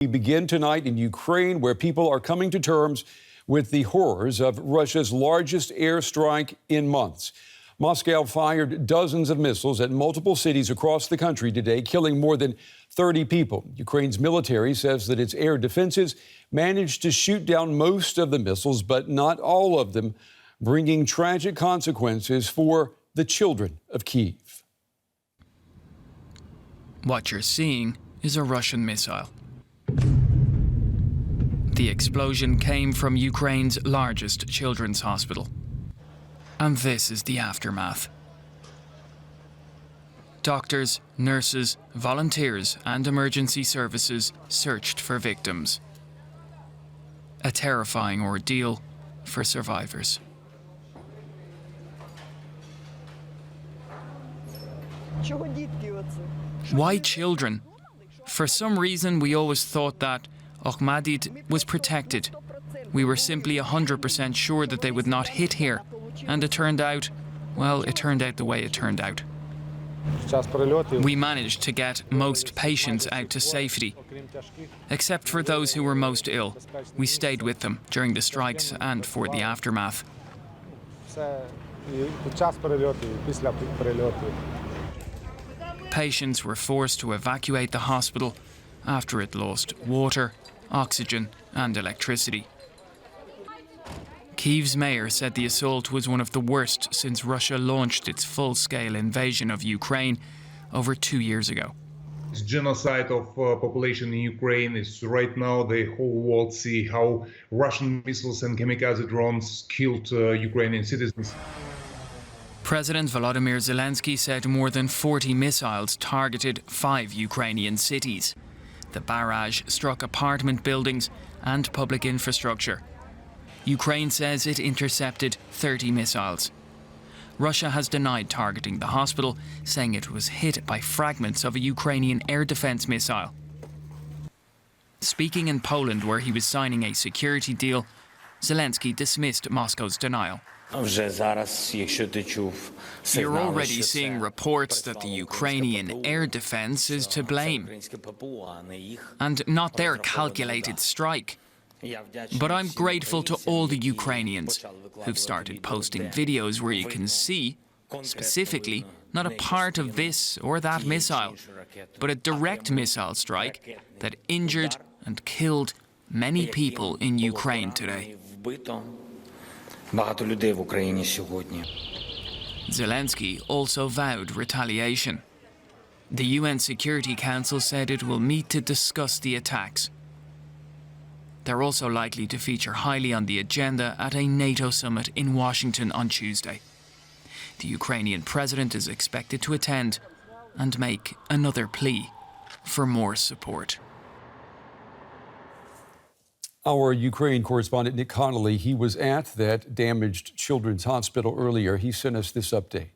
We begin tonight in Ukraine, where people are coming to terms with the horrors of Russia's largest airstrike in months. Moscow fired dozens of missiles at multiple cities across the country today, killing more than 30 people. Ukraine's military says that its air defenses managed to shoot down most of the missiles, but not all of them, bringing tragic consequences for the children of Kyiv. What you're seeing is a Russian missile. The explosion came from Ukraine's largest children's hospital. And this is the aftermath. Doctors, nurses, volunteers and emergency services searched for victims. A terrifying ordeal for survivors. Why children? For some reason, we always thought that Ahmadid was protected. We were simply 100% sure that they would not hit here. And it turned out, well, it turned out the way it turned out. We managed to get most patients out to safety. Except for those who were most ill. We stayed with them during the strikes and for the aftermath. Patients were forced to evacuate the hospital after it lost water, oxygen and electricity. Kyiv's mayor said the assault was one of the worst since Russia launched its full-scale invasion of Ukraine over 2 years ago. It's genocide of population in Ukraine. Is right now the whole world see how Russian missiles and kamikaze drones killed Ukrainian citizens. President Volodymyr Zelensky said more than 40 missiles targeted 5 Ukrainian cities. The barrage struck apartment buildings and public infrastructure. Ukraine says it intercepted 30 missiles. Russia has denied targeting the hospital, saying it was hit by fragments of a Ukrainian air defense missile. Speaking in Poland, where he was signing a security deal, Zelensky dismissed Moscow's denial. You're already seeing reports that the Ukrainian air defense is to blame, and not their calculated strike. But I'm grateful to all the Ukrainians who've started posting videos where you can see, specifically, not a part of this or that missile, but a direct missile strike that injured and killed many people in Ukraine today. Zelensky also vowed retaliation. The UN Security Council said it will meet to discuss the attacks. They're also likely to feature highly on the agenda at a NATO summit in Washington on Tuesday. The Ukrainian president is expected to attend and make another plea for more support. Our Ukraine correspondent, Nick Connolly, he was at that damaged children's hospital earlier. He sent us this update.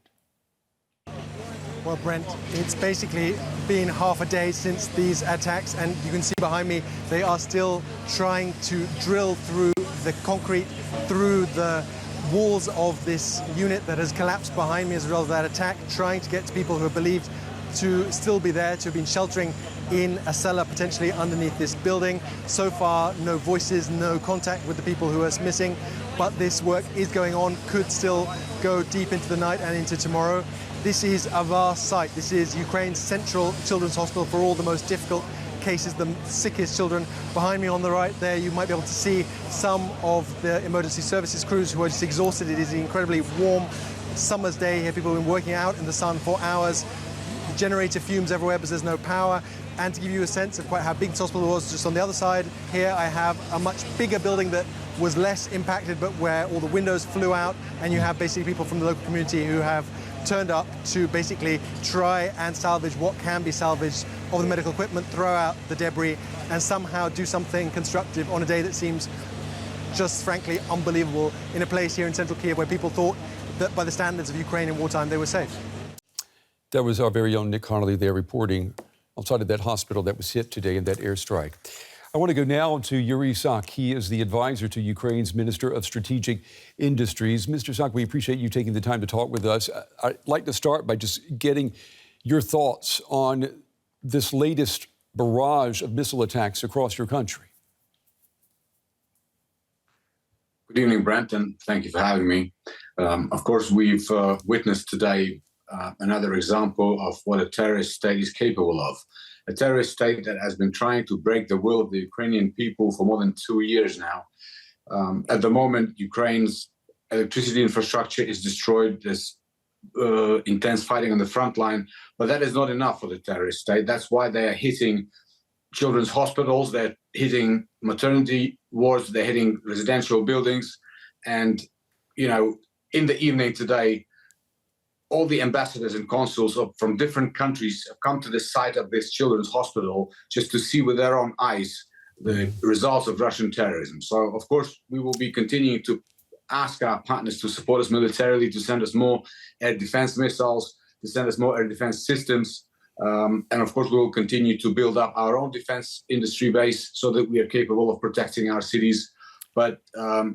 Well, Brent, it's basically been half a day since these attacks, and you can see behind me, they are still trying to drill through the concrete, through the walls of this unit that has collapsed behind me as a result of that attack, trying to get to people who are believed to still be there, to have been sheltering in a cellar potentially underneath this building. So far, no voices, no contact with the people who are missing, but this work is going on, could still go deep into the night and into tomorrow. This is a vast site. This is Ukraine's central children's hospital for all the most difficult cases, the sickest children. Behind me on the right there, you might be able to see some of the emergency services crews who are just exhausted. It is an incredibly warm summer's day here. People have been working out in the sun for hours. Generator fumes everywhere because there's no power. And to give you a sense of quite how big this hospital was, just on the other side here I have a much bigger building that was less impacted, but where all the windows flew out, and you have basically people from the local community who have turned up to basically try and salvage what can be salvaged of the medical equipment, throw out the debris, and somehow do something constructive on a day that seems just frankly unbelievable in a place here in central Kyiv where people thought that by the standards of Ukraine in wartime they were safe. That was our very own Nick Connolly there reporting outside of that hospital that was hit today in that airstrike. I want to go now to Yuriy Sak. He is the advisor to Ukraine's Minister of Strategic Industries. Mr. Sak, we appreciate you taking the time to talk with us. I'd like to start by just getting your thoughts on this latest barrage of missile attacks across your country? Good evening, Brent, and thank you for having me. Of course, we've witnessed today another example of what a terrorist state is capable of. A terrorist state that has been trying to break the will of the Ukrainian people for more than 2 years now. At the moment, Ukraine's electricity infrastructure is destroyed. There's intense fighting on the front line, but that is not enough for the terrorist state. That's why they are hitting children's hospitals, they're hitting maternity wards, they're hitting residential buildings. And, you know, in the evening today, all the ambassadors and consuls from different countries have come to the site of this children's hospital just to see with their own eyes the results of Russian terrorism. So, of course, we will be continuing to ask our partners to support us militarily, to send us more air defense missiles, to send us more air defense systems. And of course, we will continue to build up our own defense industry base so that we are capable of protecting our cities. But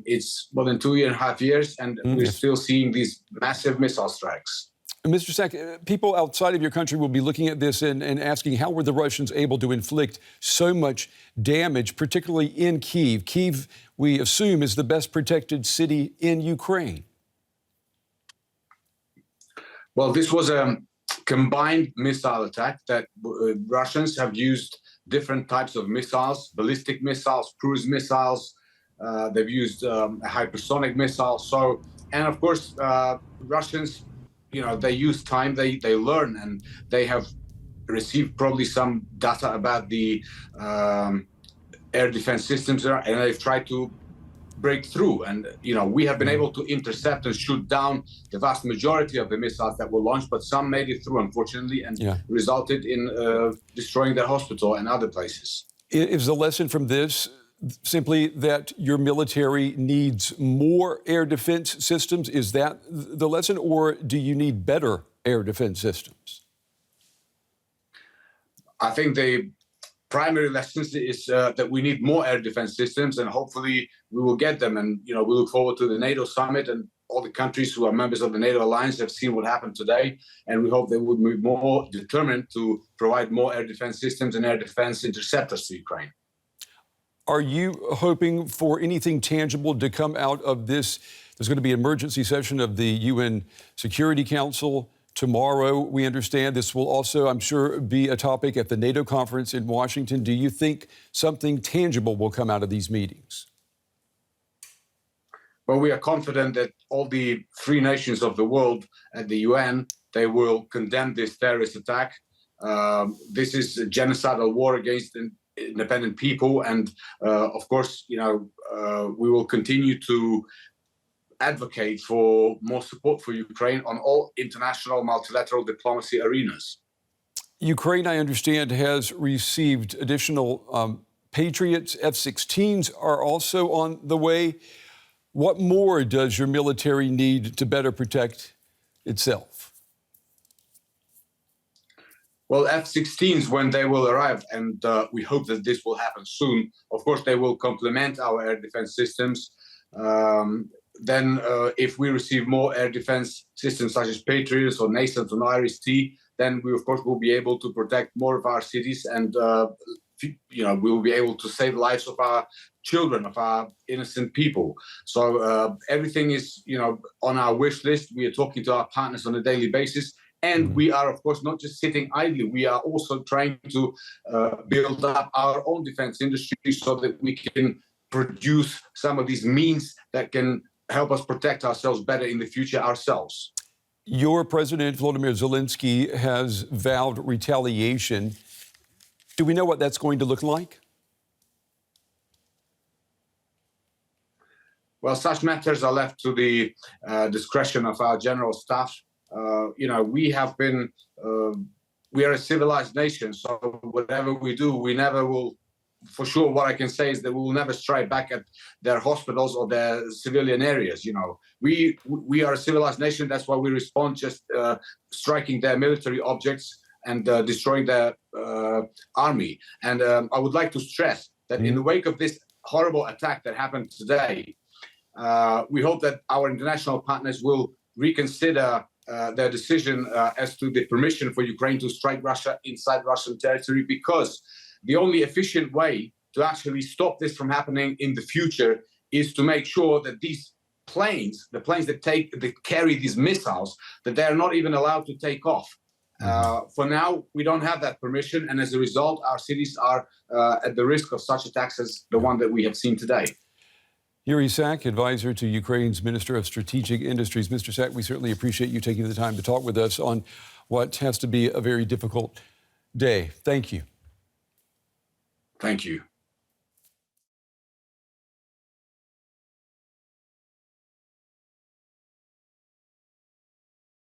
it's more than 2.5 years, and we're still seeing these massive missile strikes. Mr. Sak, people outside of your country will be looking at this and asking, how were the Russians able to inflict so much damage, particularly in Kyiv? Kyiv, we assume, is the best protected city in Ukraine. Well, this was a combined missile attack that Russians have used different types of missiles, ballistic missiles, cruise missiles. They've used a hypersonic missile. So, and of course, Russians, you know, they use time, they learn, and they have received probably some data about the air defense systems there, and they've tried to break through. And, you know, we have been able to intercept and shoot down the vast majority of the missiles that were launched, but some made it through, unfortunately, and resulted in destroying their hospital and other places. Is the lesson from this simply that your military needs more air defense systems? Is that the lesson, or do you need better air defense systems? I think the primary lesson is that we need more air defense systems, and hopefully we will get them. And, you know, we look forward to the NATO summit, and all the countries who are members of the NATO alliance have seen what happened today, and we hope they would be more determined to provide more air defense systems and air defense interceptors to Ukraine. Are you hoping for anything tangible to come out of this? There's going to be an emergency session of the UN Security Council tomorrow. We understand this will also, I'm sure, be a topic at the NATO conference in Washington. Do you think something tangible will come out of these meetings? Well, we are confident that all the free nations of the world at the UN, they will condemn this terrorist attack. This is a genocidal war against independent people, and of course, you know, we will continue to advocate for more support for Ukraine on all international multilateral diplomacy arenas. Ukraine, I understand, has received additional Patriots. F-16s are also on the way. What more does your military need to better protect itself? Well, F-16s, when they will arrive, and we hope that this will happen soon, of course, they will complement our air defense systems. Then if we receive more air defense systems such as Patriots or NASAMS or IRIS-T, then we, of course, will be able to protect more of our cities, and, you know, we will be able to save lives of our children, of our innocent people. So everything is, you know, on our wish list. We are talking to our partners on a daily basis. And we are, of course, not just sitting idly. We are also trying to build up our own defense industry so that we can produce some of these means that can help us protect ourselves better in the future ourselves. Your President, Volodymyr Zelensky, has vowed retaliation. Do we know what that's going to look like? Well, such matters are left to the discretion of our general staff. You know, we are a civilized nation, so whatever we do, we never will, for sure, what I can say is that we will never strike back at their hospitals or their civilian areas. You know, we are a civilized nation. That's why we respond just striking their military objects and destroying their army. And I would like to stress that in the wake of this horrible attack that happened today, we hope that our international partners will reconsider their decision as to the permission for Ukraine to strike Russia inside Russian territory, because the only efficient way to actually stop this from happening in the future is to make sure that these planes, the planes that carry these missiles, that they are not even allowed to take off. For now, we don't have that permission, and as a result, our cities are at the risk of such attacks as the one that we have seen today. Yuriy Sak, advisor to Ukraine's Minister of Strategic Industries. Mr. Sak, we certainly appreciate you taking the time to talk with us on what has to be a very difficult day. Thank you. Thank you.